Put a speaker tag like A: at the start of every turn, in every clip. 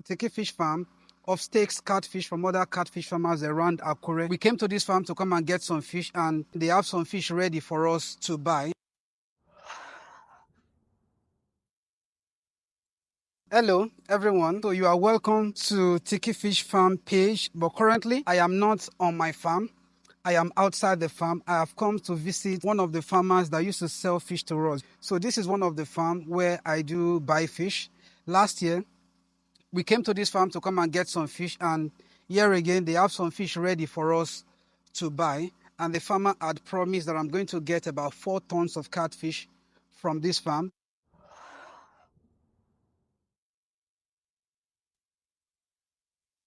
A: Tiki Fish Farm of stakes catfish from other catfish farmers around Akure. We came to this farm to come and get some fish, and they have some fish ready for us to buy. Hello everyone, so you are welcome to Tiki Fish Farm page, but currently I am not on my farm. I am outside the farm. I have come to visit one of the farmers that used to sell fish to us. So this is one of the farms where I do buy fish. Last year, we came to this farm to come and get some fish, and here again, they have some fish ready for us to buy. And the farmer had promised that I'm going to get about 4 tons of catfish from this farm.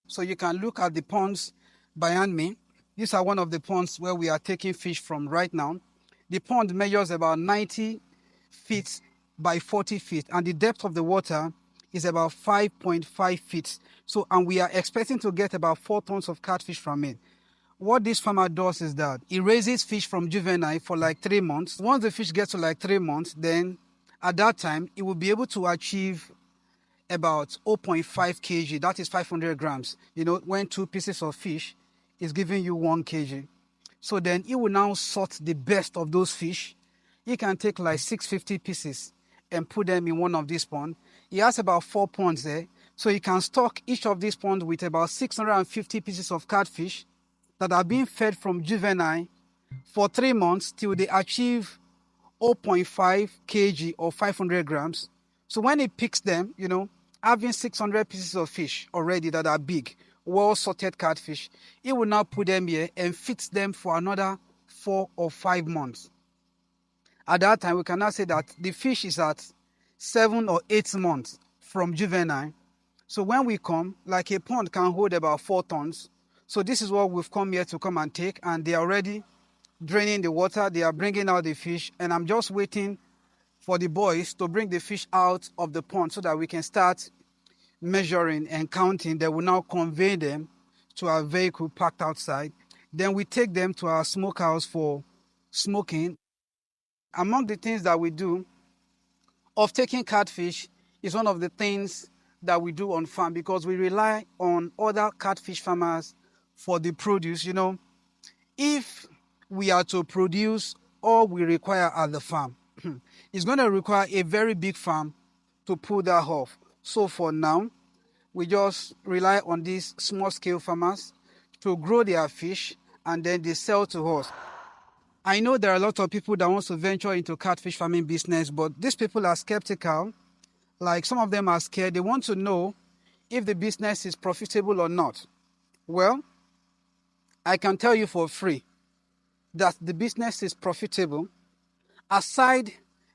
A: So you can look at the ponds behind me. These are one of the ponds where we are taking fish from right now. The pond measures about 90 feet by 40 feet, and the depth of the water is about 5.5 feet. So, and we are expecting to get about 4 tons of catfish from it. What this farmer does is that he raises fish from juvenile for like 3 months. Once the fish gets to like 3 months, then at that time, he will be able to achieve about 0.5 kg, that is 500 grams. You know, when 2 pieces of fish is giving you 1 kg. So then he will now sort the best of those fish. He can take like 650 pieces and put them in one of these ponds. He has about 4 ponds there. So he can stock each of these ponds with about 650 pieces of catfish that are being fed from juvenile for 3 months till they achieve 0.5 kg or 500 grams. So when he picks them, you know, having 600 pieces of fish already that are big, well-sorted catfish, he will now put them here and feed them for another 4 or 5 months. At that time, we can now say that the fish is at 7 or 8 months from juvenile. So when we come, like a pond can hold about 4 tons. So this is what we've come here to come and take, and they are already draining the water. They are bringing out the fish, and I'm just waiting for the boys to bring the fish out of the pond so that we can start measuring and counting. They will now convey them to our vehicle parked outside. Then we take them to our smokehouse for smoking. Among the things that we do of taking catfish is one of the things that we do on farm, because we rely on other catfish farmers for the produce. You know, if we are to produce all we require at the farm, it's going to require a very big farm to pull that off. So for now, we just rely on these small-scale farmers to grow their fish, and then they sell to us. I know there are a lot of people that want to venture into catfish farming business, but these people are skeptical. Like, some of them are scared. They want to know if the business is profitable or not. Well, I can tell you for free that the business is profitable. Aside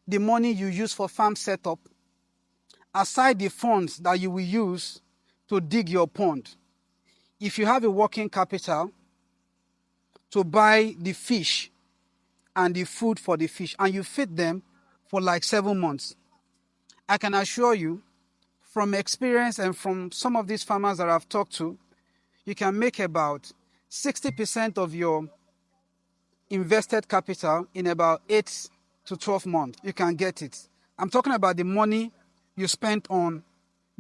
A: the money you use for farm setup, aside the funds that you will use to dig your pond, if you have a working capital to buy the fish and the food for the fish, and you feed them for like 7 months, I can assure you from experience and from some of these farmers that I've talked to, you can make about 60% of your invested capital in about 8 to 12 months. You can get it. I'm talking about the money you spent on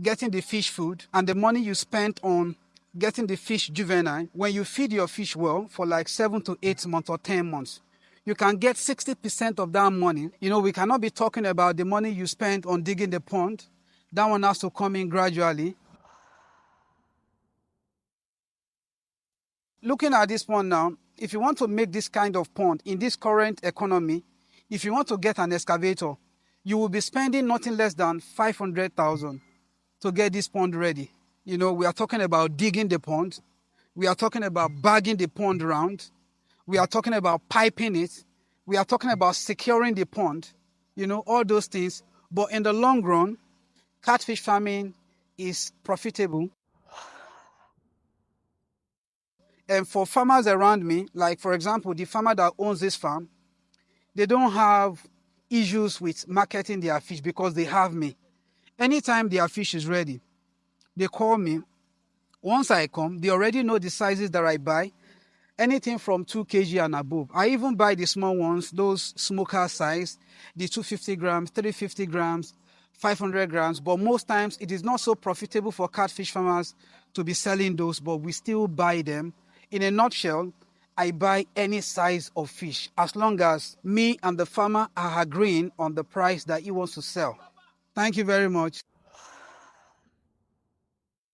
A: getting the fish food and the money you spent on getting the fish juvenile. When you feed your fish well for like 7 to 8 months or 10 months, you can get 60% of that money. You know, we cannot be talking about the money you spent on digging the pond. That one has to come in gradually. Looking at this pond now, if you want to make this kind of pond in this current economy, if you want to get an excavator, you will be spending nothing less than 500,000 to get this pond ready. You know, we are talking about digging the pond. We are talking about bagging the pond around. We are talking about piping it. We are talking about securing the pond. You know, all those things. But in the long run, catfish farming is profitable. And for farmers around me, like for example, the farmer that owns this farm, they don't have issues with marketing their fish because they have me. Anytime their fish is ready, they call me. Once I come, they already know the sizes that I buy, anything from 2 kg and above. I even buy the small ones, those smoker size, the 250 grams, 350 grams, 500 grams, but most times it is not so profitable for catfish farmers to be selling those, but we still buy them. In a nutshell, I buy any size of fish as long as me and the farmer are agreeing on the price that he wants to sell. Thank you very much.